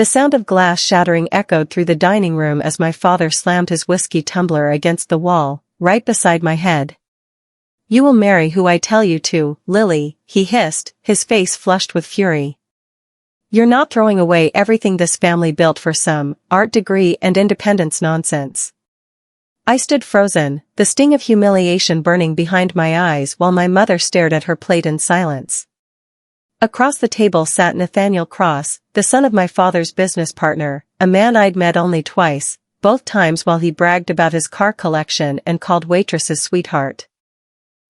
The sound of glass shattering echoed through the dining room as my father slammed his whiskey tumbler against the wall, right beside my head. "You will marry who I tell you to, Lily," he hissed, his face flushed with fury. "You're not throwing away everything this family built for some art degree and independence nonsense." I stood frozen, the sting of humiliation burning behind my eyes while my mother stared at her plate in silence. Across the table sat Nathaniel Cross, the son of my father's business partner, a man I'd met only twice, both times while he bragged about his car collection and called waitresses sweetheart.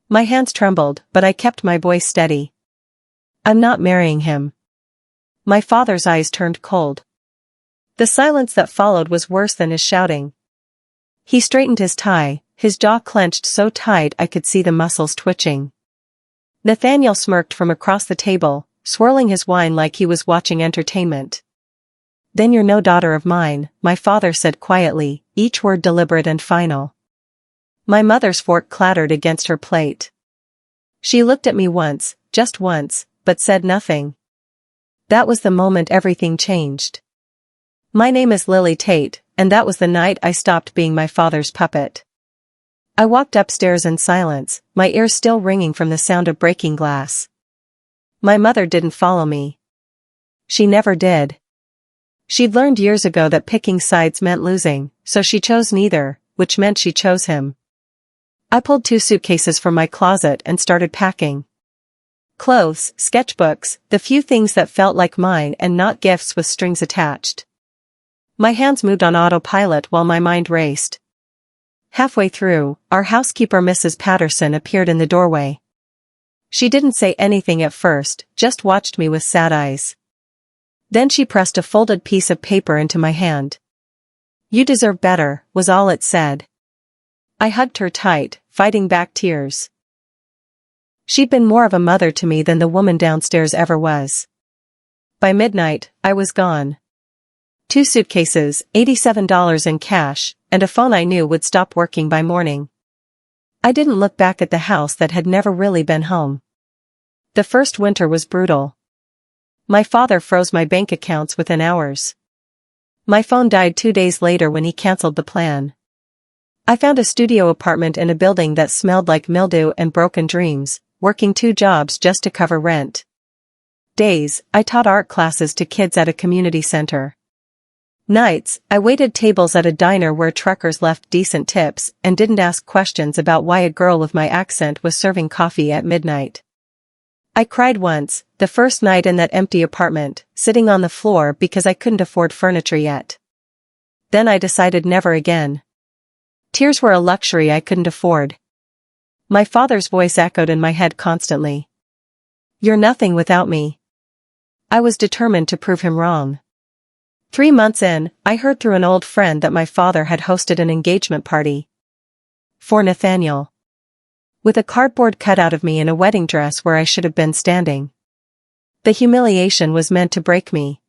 My hands trembled, but I kept my voice steady. "I'm not marrying him." My father's eyes turned cold. The silence that followed was worse than his shouting. He straightened his tie, his jaw clenched so tight I could see the muscles twitching. Nathaniel smirked from across the table, swirling his wine like he was watching entertainment. "Then you're no daughter of mine," my father said quietly, each word deliberate and final. My mother's fork clattered against her plate. She looked at me once, just once, but said nothing. That was the moment everything changed. "My name is Lily Tate, and that was the night I stopped being my father's puppet." I walked upstairs in silence, my ears still ringing from the sound of breaking glass. My mother didn't follow me. She never did. She'd learned years ago that picking sides meant losing, so she chose neither, which meant she chose him. I pulled 2 suitcases from my closet and started packing. Clothes, sketchbooks, the few things that felt like mine and not gifts with strings attached. My hands moved on autopilot while my mind raced. Halfway through, our housekeeper Mrs. Patterson appeared in the doorway. She didn't say anything at first, just watched me with sad eyes. Then she pressed a folded piece of paper into my hand. "You deserve better," was all it said. I hugged her tight, fighting back tears. She'd been more of a mother to me than the woman downstairs ever was. By midnight, I was gone. 2 suitcases, $87 in cash, and a phone I knew would stop working by morning. I didn't look back at the house that had never really been home. The first winter was brutal. My father froze my bank accounts within hours. My phone died 2 days later when he canceled the plan. I found a studio apartment in a building that smelled like mildew and broken dreams, working 2 jobs just to cover rent. Days, I taught art classes to kids at a community center. Nights, I waited tables at a diner where truckers left decent tips and didn't ask questions about why a girl with my accent was serving coffee at midnight. I cried once, the first night in that empty apartment, sitting on the floor because I couldn't afford furniture yet. Then I decided never again. Tears were a luxury I couldn't afford. My father's voice echoed in my head constantly. "You're nothing without me." I was determined to prove him wrong. 3 months in, I heard through an old friend that my father had hosted an engagement party. For Nathaniel. With a cardboard cutout of me in a wedding dress where I should have been standing. The humiliation was meant to break me.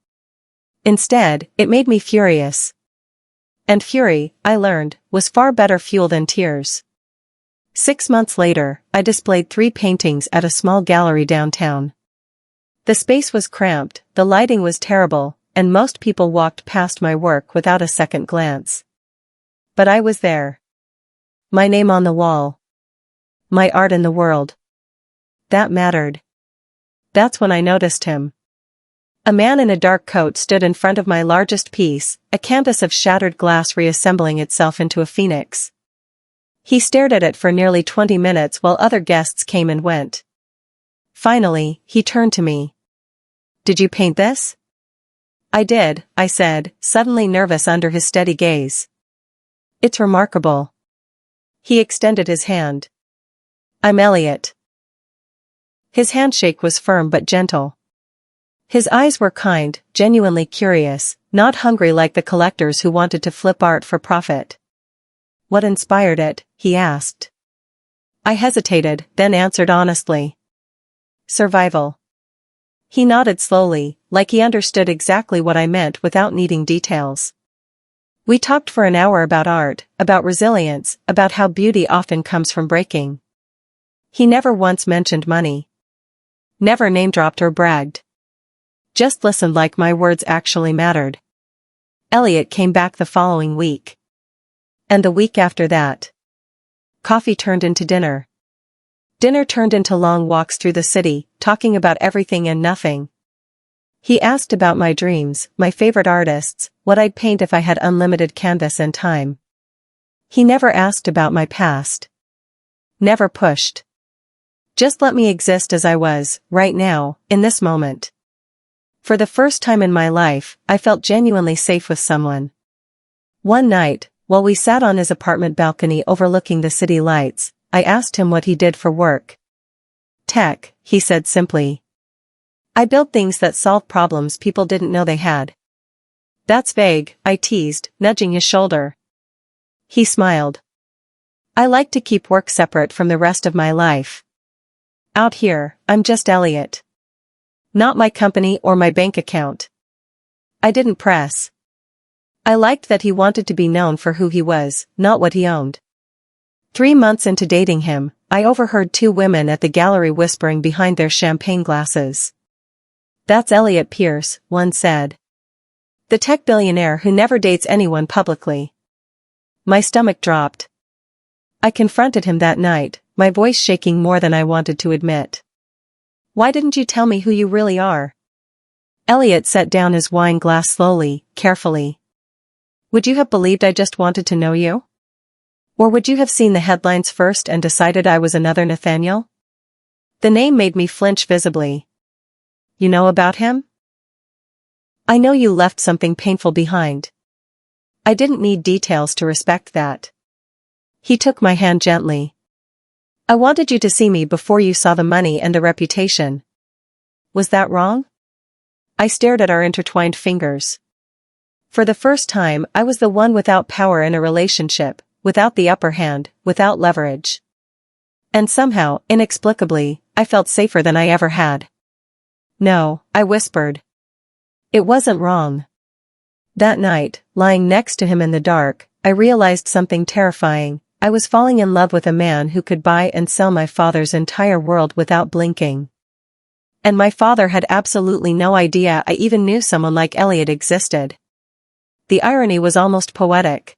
Instead, it made me furious. And fury, I learned, was far better fuel than tears. 6 months later, I displayed 3 paintings at a small gallery downtown. The space was cramped, the lighting was terrible, and most people walked past my work without a second glance. But I was there. My name on the wall. My art in the world. That mattered. That's when I noticed him. A man in a dark coat stood in front of my largest piece, a canvas of shattered glass reassembling itself into a phoenix. He stared at it for nearly 20 minutes while other guests came and went. Finally, he turned to me. "Did you paint this?" "I did," I said, suddenly nervous under his steady gaze. "It's remarkable." He extended his hand. "I'm Elliot." His handshake was firm but gentle. His eyes were kind, genuinely curious, not hungry like the collectors who wanted to flip art for profit. "What inspired it?" he asked. I hesitated, then answered honestly. "Survival." He nodded slowly, like he understood exactly what I meant without needing details. We talked for an hour about art, about resilience, about how beauty often comes from breaking. He never once mentioned money. Never name-dropped or bragged. Just listened like my words actually mattered. Elliot came back the following week. And the week after that. Coffee turned into dinner. Dinner turned into long walks through the city, talking about everything and nothing. He asked about my dreams, my favorite artists, what I'd paint if I had unlimited canvas and time. He never asked about my past. Never pushed. Just let me exist as I was, right now, in this moment. For the first time in my life, I felt genuinely safe with someone. One night, while we sat on his apartment balcony overlooking the city lights, I asked him what he did for work. Tech, he said simply. I build things that solve problems people didn't know they had. That's vague, I teased, nudging his shoulder. He smiled. I like to keep work separate from the rest of my life. Out here, I'm just Elliot. Not my company or my bank account. I didn't press. I liked that he wanted to be known for who he was, not what he owned. 3 months into dating him, I overheard 2 women at the gallery whispering behind their champagne glasses. That's Elliot Pierce, one said. The tech billionaire who never dates anyone publicly. My stomach dropped. I confronted him that night, my voice shaking more than I wanted to admit. Why didn't you tell me who you really are? Elliot set down his wine glass slowly, carefully. Would you have believed I just wanted to know you? Or would you have seen the headlines first and decided I was another Nathaniel? The name made me flinch visibly. You know about him? I know you left something painful behind. I didn't need details to respect that. He took my hand gently. I wanted you to see me before you saw the money and the reputation. Was that wrong? I stared at our intertwined fingers. For the first time, I was the one without power in a relationship, without the upper hand, without leverage. And somehow, inexplicably, I felt safer than I ever had. No, I whispered. It wasn't wrong. That night, lying next to him in the dark, I realized something terrifying. I was falling in love with a man who could buy and sell my father's entire world without blinking. And my father had absolutely no idea I even knew someone like Elliot existed. The irony was almost poetic.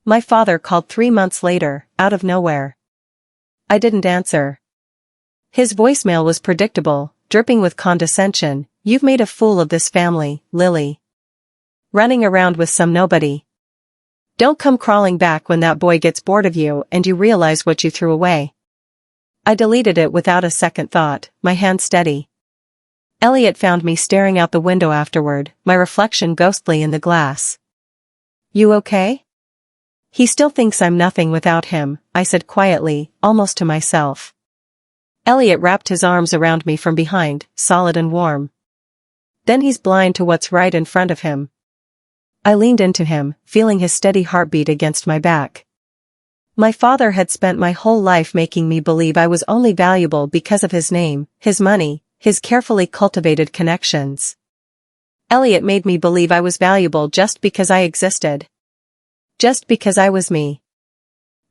My father called 3 months later, out of nowhere. I didn't answer. His voicemail was predictable, dripping with condescension. You've made a fool of this family, Lily. Running around with some nobody. Don't come crawling back when that boy gets bored of you and you realize what you threw away. I deleted it without a second thought, my hand steady. Elliot found me staring out the window afterward, my reflection ghostly in the glass. You okay? He still thinks I'm nothing without him, I said quietly, almost to myself. Elliot wrapped his arms around me from behind, solid and warm. Then he's blind to what's right in front of him. I leaned into him, feeling his steady heartbeat against my back. My father had spent my whole life making me believe I was only valuable because of his name, his money, his carefully cultivated connections. Elliot made me believe I was valuable just because I existed. Just because I was me.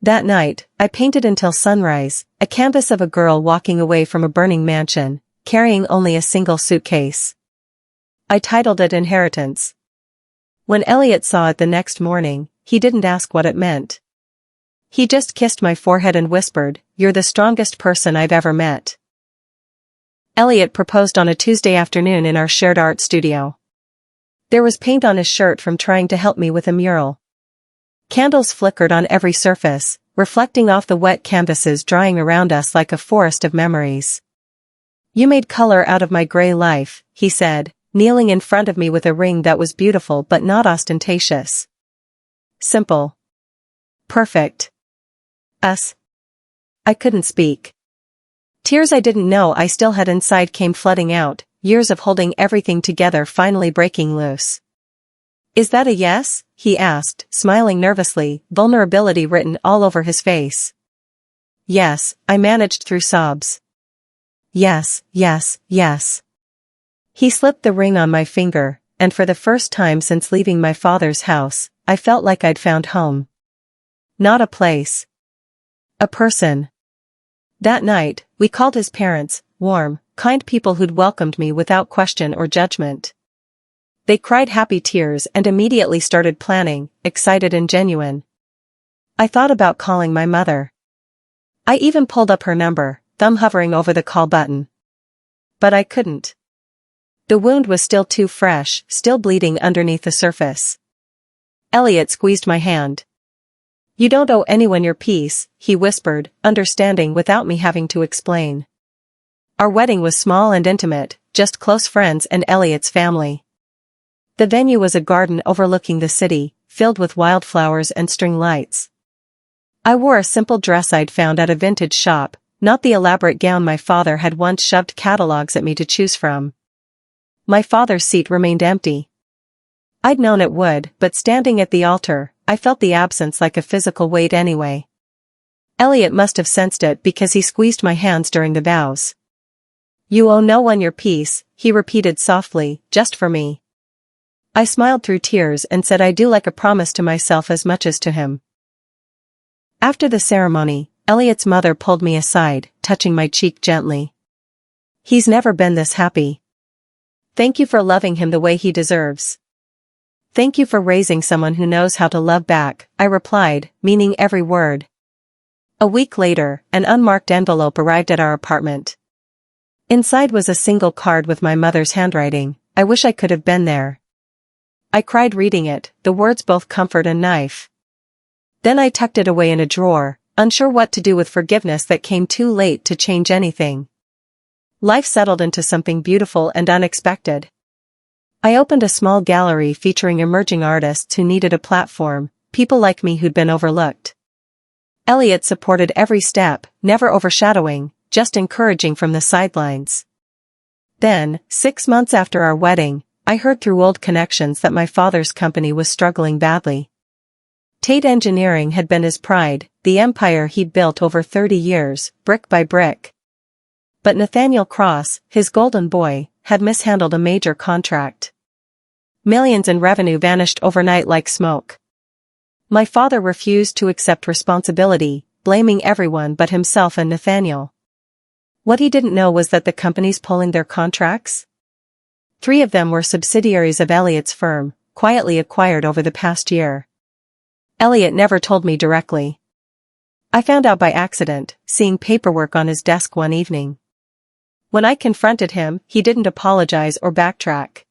That night, I painted until sunrise, a canvas of a girl walking away from a burning mansion, carrying only a single suitcase. I titled it Inheritance. When Elliot saw it the next morning, he didn't ask what it meant. He just kissed my forehead and whispered, "You're the strongest person I've ever met." Elliot proposed on a Tuesday afternoon in our shared art studio. There was paint on his shirt from trying to help me with a mural. Candles flickered on every surface, reflecting off the wet canvases drying around us like a forest of memories. You made color out of my gray life, he said, kneeling in front of me with a ring that was beautiful but not ostentatious. Simple. Perfect. Us. I couldn't speak. Tears I didn't know I still had inside came flooding out, years of holding everything together finally breaking loose. Is that a yes? He asked, smiling nervously, vulnerability written all over his face. Yes, I managed through sobs. Yes, yes, yes. He slipped the ring on my finger, and for the first time since leaving my father's house, I felt like I'd found home. Not a place. A person. That night, we called his parents, warm, kind people who'd welcomed me without question or judgment. They cried happy tears and immediately started planning, excited and genuine. I thought about calling my mother. I even pulled up her number, thumb hovering over the call button. But I couldn't. The wound was still too fresh, still bleeding underneath the surface. Elliot squeezed my hand. "You don't owe anyone your peace," he whispered, understanding without me having to explain. Our wedding was small and intimate, just close friends and Elliot's family. The venue was a garden overlooking the city, filled with wildflowers and string lights. I wore a simple dress I'd found at a vintage shop, not the elaborate gown my father had once shoved catalogs at me to choose from. My father's seat remained empty. I'd known it would, but standing at the altar, I felt the absence like a physical weight anyway. Elliot must have sensed it because he squeezed my hands during the vows. "You owe no one your peace," he repeated softly, "just for me." I smiled through tears and said I do like a promise to myself as much as to him. After the ceremony, Elliot's mother pulled me aside, touching my cheek gently. "He's never been this happy. Thank you for loving him the way he deserves." "Thank you for raising someone who knows how to love back," I replied, meaning every word. A week later, an unmarked envelope arrived at our apartment. Inside was a single card with my mother's handwriting. I wish I could have been there. I cried reading it, the words both comfort and knife. Then I tucked it away in a drawer, unsure what to do with forgiveness that came too late to change anything. Life settled into something beautiful and unexpected. I opened a small gallery featuring emerging artists who needed a platform, people like me who'd been overlooked. Elliot supported every step, never overshadowing, just encouraging from the sidelines. Then, 6 months after our wedding, I heard through old connections that my father's company was struggling badly. Tate Engineering had been his pride, the empire he'd built over 30 years, brick by brick. But Nathaniel Cross, his golden boy, had mishandled a major contract. Millions in revenue vanished overnight like smoke. My father refused to accept responsibility, blaming everyone but himself and Nathaniel. What he didn't know was that the companies pulling their contracts? 3 of them were subsidiaries of Elliot's firm, quietly acquired over the past year. Elliot never told me directly. I found out by accident, seeing paperwork on his desk one evening. When I confronted him, he didn't apologize or backtrack.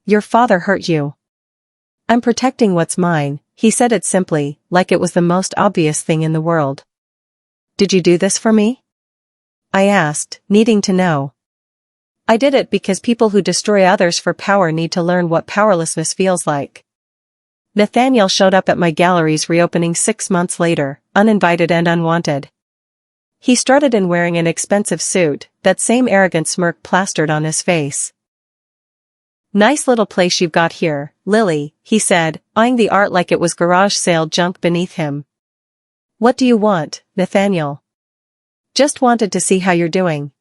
"Your father hurt you. I'm protecting what's mine," he said it simply, like it was the most obvious thing in the world. "Did you do this for me?" I asked, needing to know. "I did it because people who destroy others for power need to learn what powerlessness feels like." Nathaniel showed up at my gallery's reopening 6 months later, uninvited and unwanted. He strutted in wearing an expensive suit, that same arrogant smirk plastered on his face. "Nice little place you've got here, Lily," he said, eyeing the art like it was garage sale junk beneath him. "What do you want, Nathaniel?" "Just wanted to see how you're doing.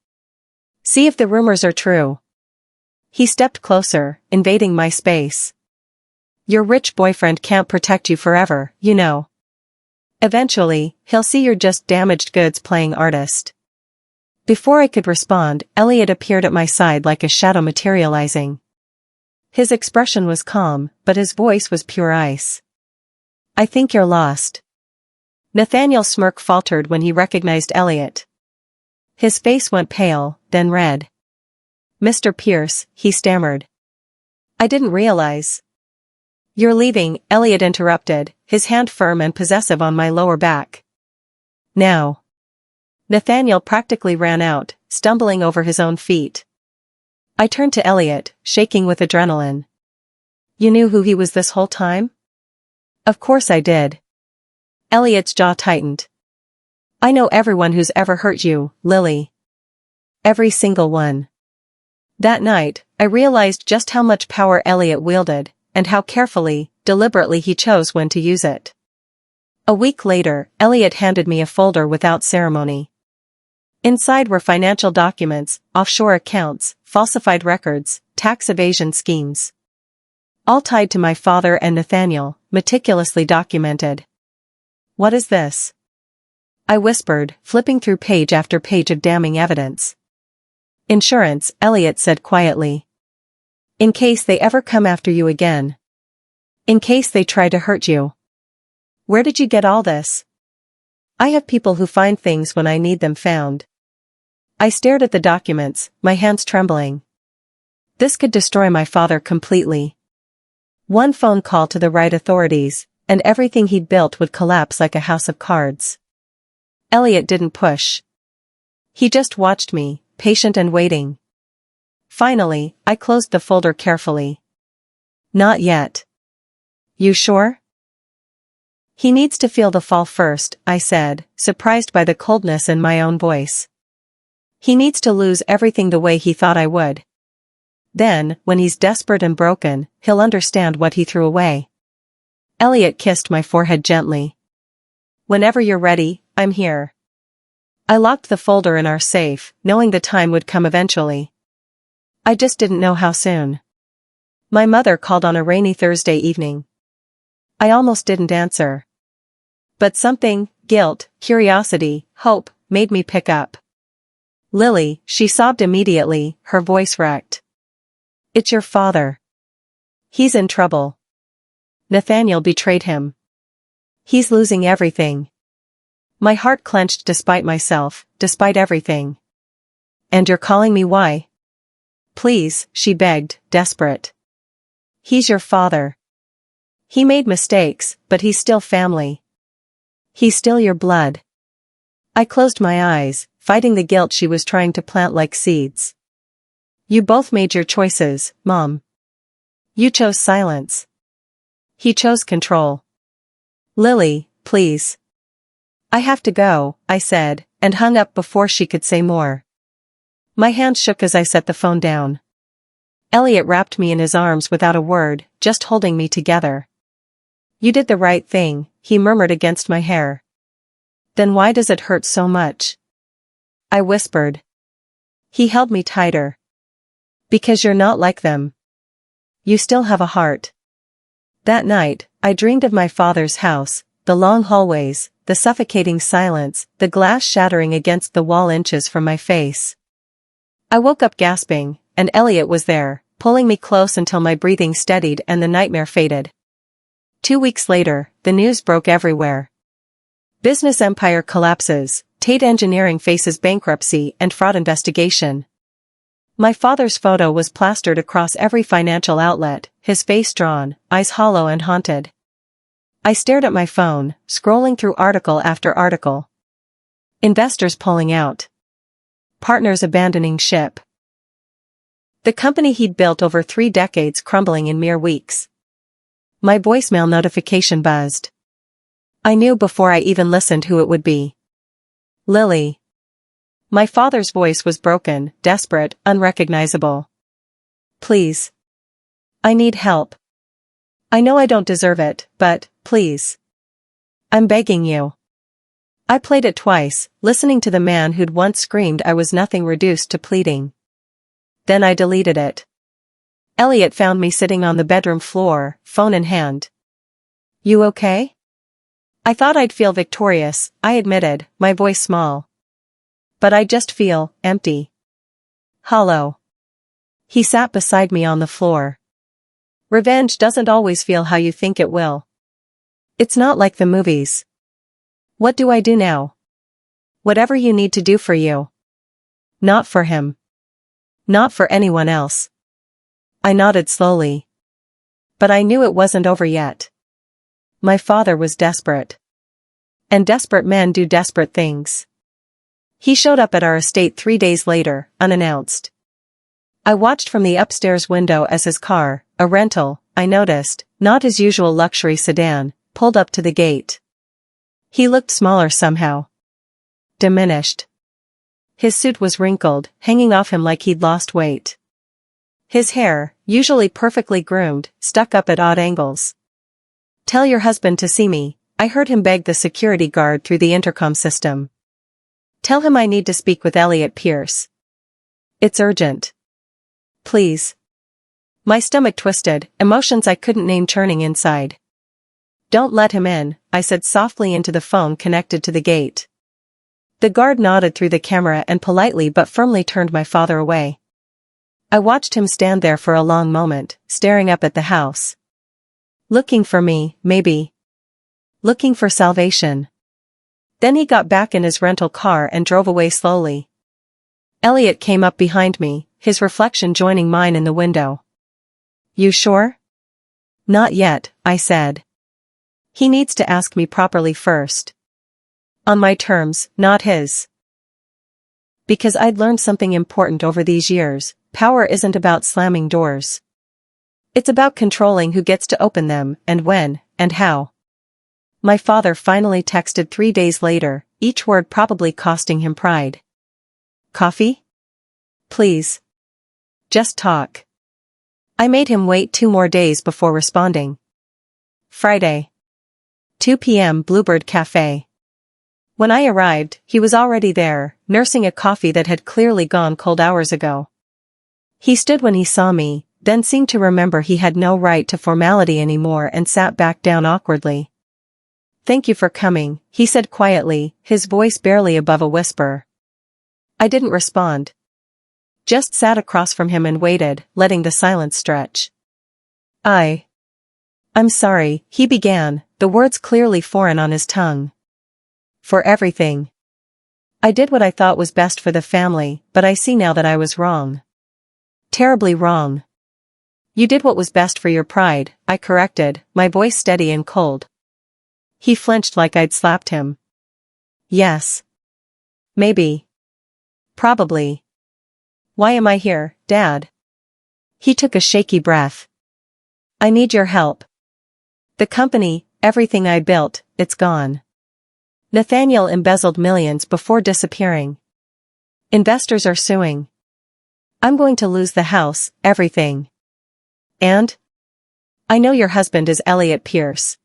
See if the rumors are true." He stepped closer, invading my space. "Your rich boyfriend can't protect you forever, you know. Eventually, he'll see you're just damaged goods playing artist." Before I could respond, Elliot appeared at my side like a shadow materializing. His expression was calm, but his voice was pure ice. "I think you're lost." Nathaniel's smirk faltered when he recognized Elliot. His face went pale, then red. "Mr. Pierce," he stammered. "I didn't realize." "You're leaving," Elliot interrupted, his hand firm and possessive on my lower back. "Now." Nathaniel practically ran out, stumbling over his own feet. I turned to Elliot, shaking with adrenaline. "You knew who he was this whole time?" "Of course I did." Elliot's jaw tightened. "I know everyone who's ever hurt you, Lily. Every single one." That night, I realized just how much power Elliot wielded, and how carefully, deliberately he chose when to use it. A week later, Elliot handed me a folder without ceremony. Inside were financial documents, offshore accounts, falsified records, tax evasion schemes. All tied to my father and Nathaniel, meticulously documented. "What is this?" I whispered, flipping through page after page of damning evidence. Insurance, Elliot said quietly. In case they ever come after you again. In case they try to hurt you. Where did you get all this? I have people who find things when I need them found. I stared at the documents, my hands trembling. This could destroy my father completely. One phone call to the right authorities, and everything he'd built would collapse like a house of cards. Elliot didn't push. He just watched me, patient and waiting. Finally, I closed the folder carefully. Not yet. You sure? He needs to feel the fall first, I said, surprised by the coldness in my own voice. He needs to lose everything the way he thought I would. Then, when he's desperate and broken, he'll understand what he threw away. Elliot kissed my forehead gently. Whenever you're ready, I'm here. I locked the folder in our safe, knowing the time would come eventually. I just didn't know how soon. My mother called on a rainy Thursday evening. I almost didn't answer. But something, guilt, curiosity, hope, made me pick up. Lily, she sobbed immediately, her voice wrecked. It's your father. He's in trouble. Nathaniel betrayed him. He's losing everything. My heart clenched despite myself, despite everything. And you're calling me why? Please, she begged, desperate. He's your father. He made mistakes, but he's still family. He's still your blood. I closed my eyes, fighting the guilt she was trying to plant like seeds. You both made your choices, Mom. You chose silence. He chose control. Lily, please. I have to go, I said, and hung up before she could say more. My hand shook as I set the phone down. Elliot wrapped me in his arms without a word, just holding me together. You did the right thing, he murmured against my hair. Then why does it hurt so much? I whispered. He held me tighter. Because you're not like them. You still have a heart. That night, I dreamed of my father's house, the long hallways, the suffocating silence, the glass shattering against the wall inches from my face. I woke up gasping, and Elliot was there, pulling me close until my breathing steadied and the nightmare faded. 2 weeks later, the news broke everywhere. Business empire collapses, Tate Engineering faces bankruptcy and fraud investigation. My father's photo was plastered across every financial outlet, his face drawn, eyes hollow and haunted. I stared at my phone, scrolling through article after article. Investors pulling out. Partners abandoning ship. The company he'd built over 3 decades crumbling in mere weeks. My voicemail notification buzzed. I knew before I even listened who it would be. Lily. My father's voice was broken, desperate, unrecognizable. Please. I need help. I know I don't deserve it, but, please. I'm begging you. I played it twice, listening to the man who'd once screamed I was nothing reduced to pleading. Then I deleted it. Elliot found me sitting on the bedroom floor, phone in hand. You okay? I thought I'd feel victorious, I admitted, my voice small. But I just feel empty. Hollow. He sat beside me on the floor. Revenge doesn't always feel how you think it will. It's not like the movies. What do I do now? Whatever you need to do for you. Not for him. Not for anyone else. I nodded slowly. But I knew it wasn't over yet. My father was desperate. And desperate men do desperate things. He showed up at our estate 3 days later, unannounced. I watched from the upstairs window as his car, a rental, I noticed, not his usual luxury sedan, pulled up to the gate. He looked smaller somehow. Diminished. His suit was wrinkled, hanging off him like he'd lost weight. His hair, usually perfectly groomed, stuck up at odd angles. Tell your husband to see me, I heard him beg the security guard through the intercom system. Tell him I need to speak with Elliot Pierce. It's urgent. Please. My stomach twisted, emotions I couldn't name churning inside. Don't let him in, I said softly into the phone connected to the gate. The guard nodded through the camera and politely but firmly turned my father away. I watched him stand there for a long moment, staring up at the house. Looking for me, maybe. Looking for salvation. Then he got back in his rental car and drove away slowly. Elliot came up behind me, his reflection joining mine in the window. You sure? Not yet, I said. He needs to ask me properly first. On my terms, not his. Because I'd learned something important over these years, power isn't about slamming doors. It's about controlling who gets to open them, and when, and how. My father finally texted 3 days later, each word probably costing him pride. Coffee? Please. Just talk. I made him wait 2 more days before responding. Friday. 2 p.m. Bluebird Cafe. When I arrived, he was already there, nursing a coffee that had clearly gone cold hours ago. He stood when he saw me, then seemed to remember he had no right to formality anymore and sat back down awkwardly. Thank you for coming, he said quietly, his voice barely above a whisper. I didn't respond. Just sat across from him and waited, letting the silence stretch. I'm sorry, he began, the words clearly foreign on his tongue. For everything. I did what I thought was best for the family, but I see now that I was wrong. Terribly wrong. You did what was best for your pride, I corrected, my voice steady and cold. He flinched like I'd slapped him. Yes. Maybe. Probably. Why am I here, Dad? He took a shaky breath. I need your help. The company, everything I built, it's gone. Nathaniel embezzled millions before disappearing. Investors are suing. I'm going to lose the house, everything. And? I know your husband is Elliot Pierce.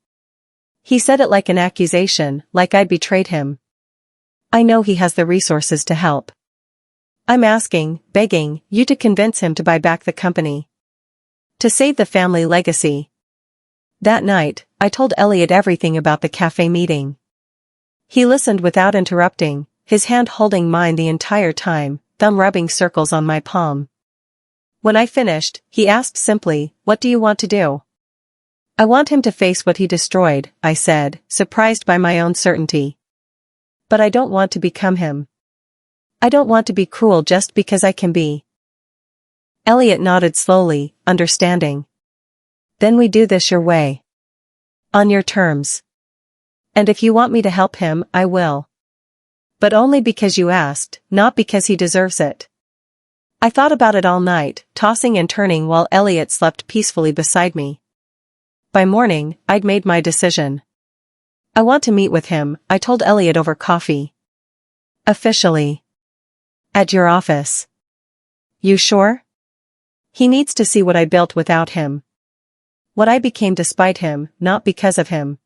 He said it like an accusation, like I'd betrayed him. I know he has the resources to help. I'm asking, begging, you to convince him to buy back the company. To save the family legacy. That night, I told Elliot everything about the cafe meeting. He listened without interrupting, his hand holding mine the entire time, thumb rubbing circles on my palm. When I finished, he asked simply, what do you want to do? I want him to face what he destroyed, I said, surprised by my own certainty. But I don't want to become him. I don't want to be cruel just because I can be. Elliot nodded slowly, understanding. Then we do this your way. On your terms. And if you want me to help him, I will. But only because you asked, not because he deserves it. I thought about it all night, tossing and turning while Elliot slept peacefully beside me. By morning, I'd made my decision. I want to meet with him, I told Elliot over coffee. Officially. At your office. You sure? He needs to see what I built without him. What I became despite him, not because of him.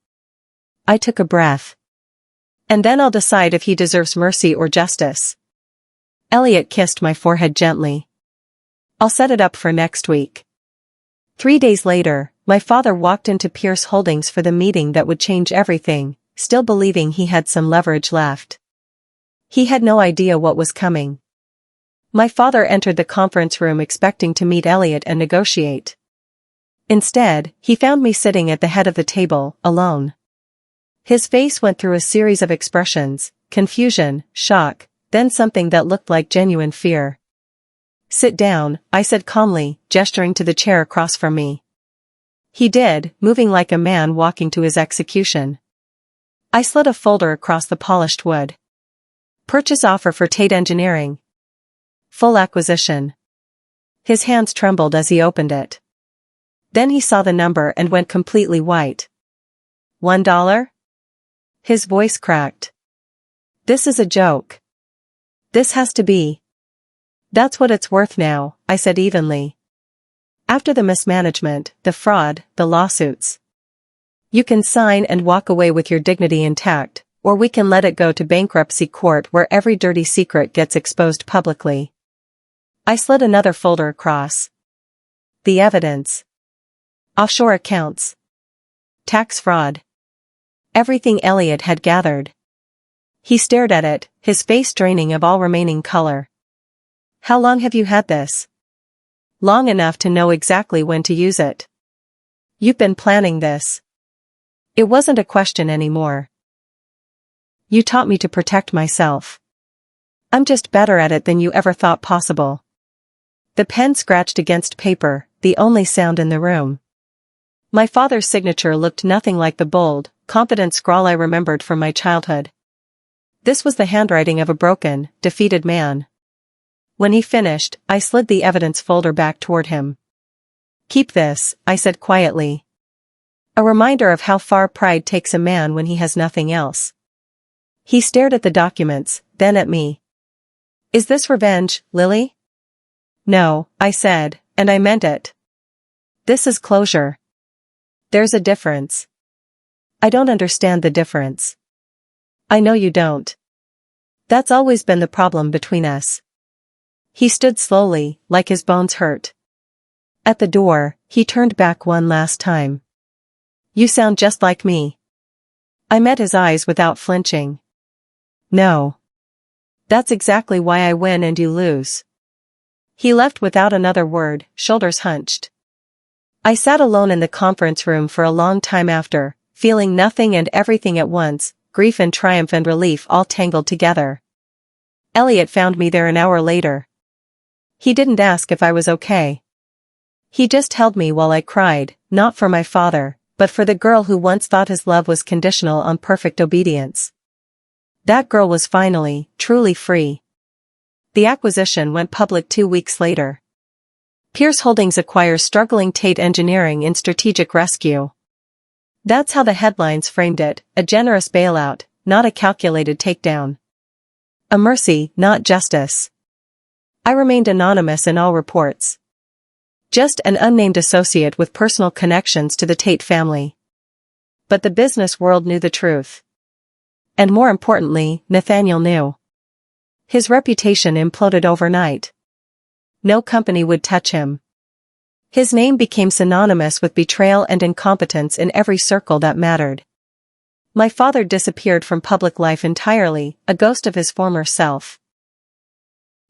I took a breath. And then I'll decide if he deserves mercy or justice. Elliot kissed my forehead gently. I'll set it up for next week. 3 days later, my father walked into Pierce Holdings for the meeting that would change everything, still believing he had some leverage left. He had no idea what was coming. My father entered the conference room expecting to meet Elliot and negotiate. Instead, he found me sitting at the head of the table, alone. His face went through a series of expressions, confusion, shock, then something that looked like genuine fear. Sit down, I said calmly, gesturing to the chair across from me. He did, moving like a man walking to his execution. I slid a folder across the polished wood. Purchase offer for Tate Engineering. Full acquisition. His hands trembled as he opened it. Then he saw the number and went completely white. $1? His voice cracked. This is a joke. This has to be. That's what it's worth now, I said evenly. After the mismanagement, the fraud, the lawsuits. You can sign and walk away with your dignity intact, or we can let it go to bankruptcy court where every dirty secret gets exposed publicly. I slid another folder across. The evidence. Offshore accounts. Tax fraud. Everything Elliot had gathered. He stared at it, his face draining of all remaining color. How long have you had this? Long enough to know exactly when to use it. You've been planning this. It wasn't a question anymore. You taught me to protect myself. I'm just better at it than you ever thought possible. The pen scratched against paper, the only sound in the room. My father's signature looked nothing like the bold, confident scrawl I remembered from my childhood. This was the handwriting of a broken, defeated man. When he finished, I slid the evidence folder back toward him. Keep this, I said quietly. A reminder of how far pride takes a man when he has nothing else. He stared at the documents, then at me. Is this revenge, Lily? No, I said, and I meant it. This is closure. There's a difference. I don't understand the difference. I know you don't. That's always been the problem between us. He stood slowly, like his bones hurt. At the door, he turned back one last time. You sound just like me. I met his eyes without flinching. No. That's exactly why I win and you lose. He left without another word, shoulders hunched. I sat alone in the conference room for a long time after, feeling nothing and everything at once, grief and triumph and relief all tangled together. Elliot found me there an hour later. He didn't ask if I was okay. He just held me while I cried, not for my father, but for the girl who once thought his love was conditional on perfect obedience. That girl was finally, truly free. The acquisition went public 2 weeks later. Pierce Holdings acquires struggling Tate Engineering in strategic rescue. That's how the headlines framed it, a generous bailout, not a calculated takedown. A mercy, not justice. I remained anonymous in all reports. Just an unnamed associate with personal connections to the Tate family. But the business world knew the truth. And more importantly, Nathaniel knew. His reputation imploded overnight. No company would touch him. His name became synonymous with betrayal and incompetence in every circle that mattered. My father disappeared from public life entirely, a ghost of his former self.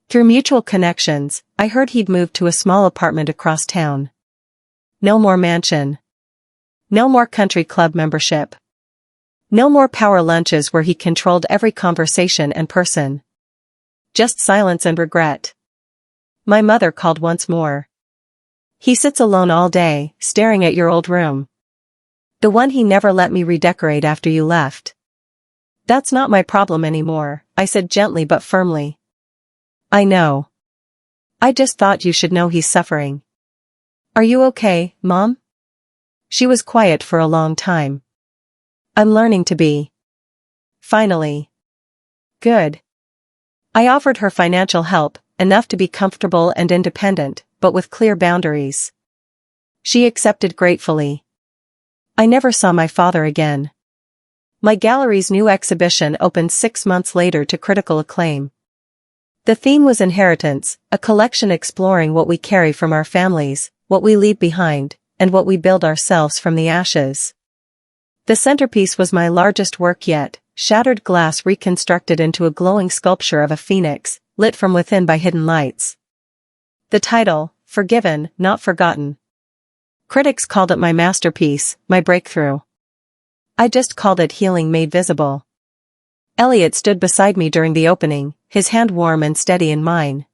Through mutual connections, I heard he'd moved to a small apartment across town. No more mansion. No more country club membership. No more power lunches where he controlled every conversation and person. Just silence and regret. My mother called once more. He sits alone all day, staring at your old room. The one he never let me redecorate after you left. That's not my problem anymore, I said gently but firmly. I know. I just thought you should know he's suffering. Are you okay, Mom? She was quiet for a long time. I'm learning to be. Finally. Good. I offered her financial help, enough to be comfortable and independent, but with clear boundaries. She accepted gratefully. I never saw my father again. My gallery's new exhibition opened 6 months later to critical acclaim. The theme was inheritance, a collection exploring what we carry from our families, what we leave behind, and what we build ourselves from the ashes. The centerpiece was my largest work yet, shattered glass reconstructed into a glowing sculpture of a phoenix, lit from within by hidden lights. The title, Forgiven, Not Forgotten. Critics called it my masterpiece, my breakthrough. I just called it Healing Made Visible. Elliot stood beside me during the opening, his hand warm and steady in mine.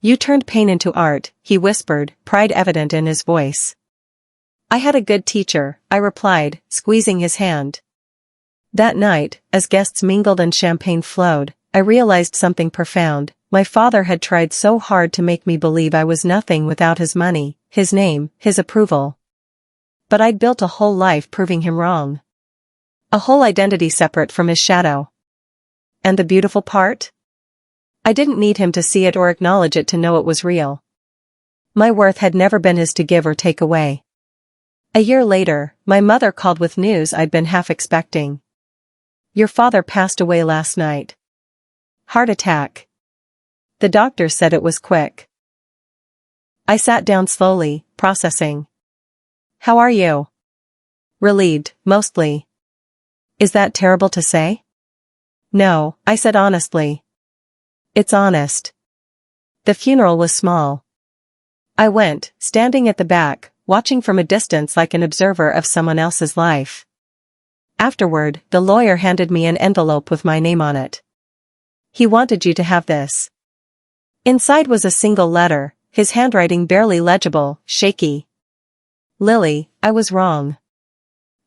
You turned pain into art, he whispered, pride evident in his voice. I had a good teacher, I replied, squeezing his hand. That night, as guests mingled and champagne flowed, I realized something profound. My father had tried so hard to make me believe I was nothing without his money, his name, his approval. But I'd built a whole life proving him wrong. A whole identity separate from his shadow. And the beautiful part? I didn't need him to see it or acknowledge it to know it was real. My worth had never been his to give or take away. A year later, my mother called with news I'd been half expecting. Your father passed away last night. Heart attack. The doctor said it was quick. I sat down slowly, processing. How are you? Relieved, mostly. Is that terrible to say? No, I said honestly. It's honest. The funeral was small. I went, standing at the back, watching from a distance like an observer of someone else's life. Afterward, the lawyer handed me an envelope with my name on it. He wanted you to have this. Inside was a single letter, his handwriting barely legible, shaky. Lily, I was wrong.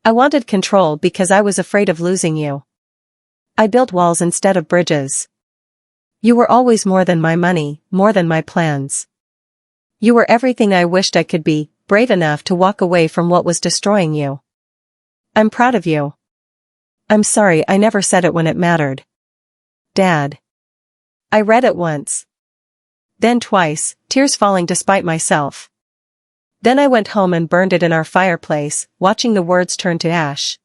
I wanted control because I was afraid of losing you. I built walls instead of bridges. You were always more than my money, more than my plans. You were everything I wished I could be, brave enough to walk away from what was destroying you. I'm proud of you. I'm sorry I never said it when it mattered. Dad. I read it once. Then twice, tears falling despite myself. Then I went home and burned it in our fireplace, watching the words turn to ash.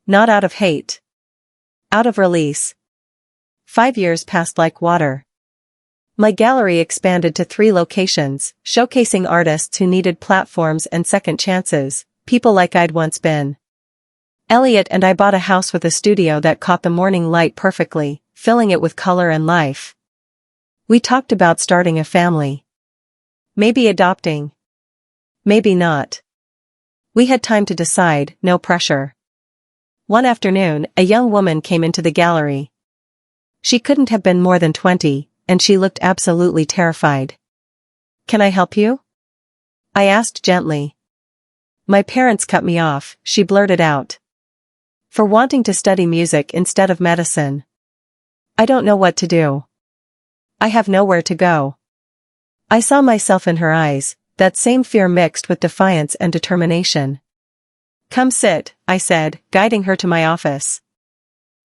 Not out of hate. Out of release. 5 years passed like water. My gallery expanded to 3 locations, showcasing artists who needed platforms and second chances, people like I'd once been. Elliot and I bought a house with a studio that caught the morning light perfectly, filling it with color and life. We talked about starting a family. Maybe adopting. Maybe not. We had time to decide, no pressure. One afternoon, a young woman came into the gallery. She couldn't have been more than 20, and she looked absolutely terrified. Can I help you? I asked gently. My parents cut me off, she blurted out. For wanting to study music instead of medicine. I don't know what to do. I have nowhere to go. I saw myself in her eyes, that same fear mixed with defiance and determination. Come sit, I said, guiding her to my office.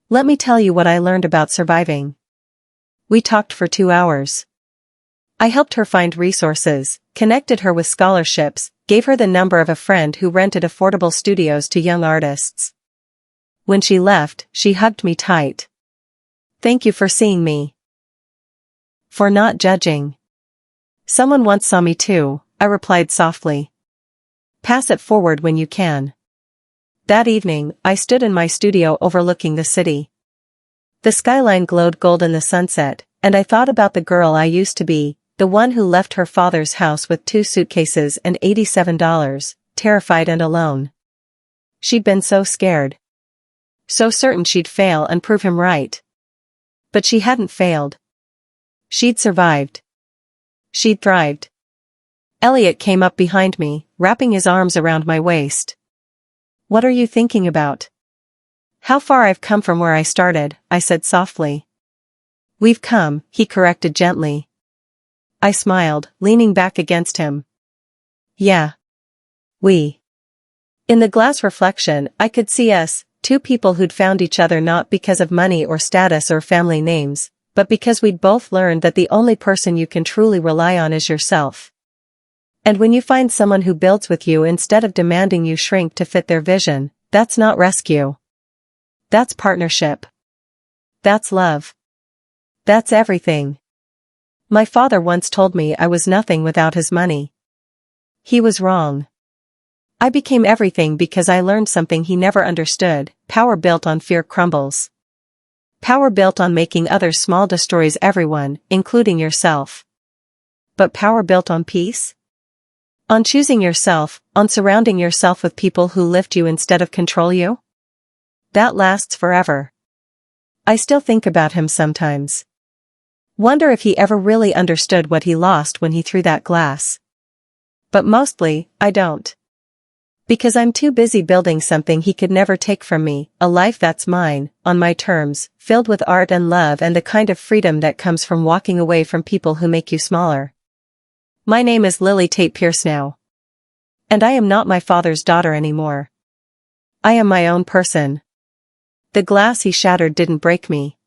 Let me tell you what I learned about surviving. We talked for 2 hours. I helped her find resources, connected her with scholarships, gave her the number of a friend who rented affordable studios to young artists. When she left, she hugged me tight. Thank you for seeing me. For not judging. Someone once saw me too, I replied softly. Pass it forward when you can. That evening, I stood in my studio overlooking the city. The skyline glowed gold in the sunset, and I thought about the girl I used to be, the one who left her father's house with 2 suitcases and $87, terrified and alone. She'd been so scared. So certain she'd fail and prove him right. But she hadn't failed. She'd survived. She'd thrived. Elliot came up behind me, wrapping his arms around my waist. What are you thinking about? How far I've come from where I started, I said softly. We've come, he corrected gently. I smiled, leaning back against him. Yeah. We. In the glass reflection, I could see us, 2 people who'd found each other not because of money or status or family names, but because we'd both learned that the only person you can truly rely on is yourself. And when you find someone who builds with you instead of demanding you shrink to fit their vision, that's not rescue. That's partnership. That's love. That's everything. My father once told me I was nothing without his money. He was wrong. I became everything because I learned something he never understood. Power built on fear crumbles. Power built on making others small destroys everyone, including yourself. But power built on peace? On choosing yourself, on surrounding yourself with people who lift you instead of control you? That lasts forever. I still think about him sometimes. Wonder if he ever really understood what he lost when he threw that glass. But mostly, I don't. Because I'm too busy building something he could never take from me, a life that's mine, on my terms, filled with art and love and the kind of freedom that comes from walking away from people who make you smaller. My name is Lily Tate Pierce now. And I am not my father's daughter anymore. I am my own person. The glass he shattered didn't break me.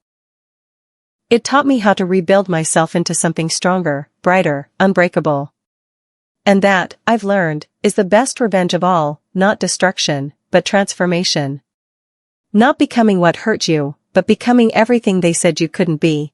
It taught me how to rebuild myself into something stronger, brighter, unbreakable. And that, I've learned, is the best revenge of all, not destruction, but transformation. Not becoming what hurt you, but becoming everything they said you couldn't be.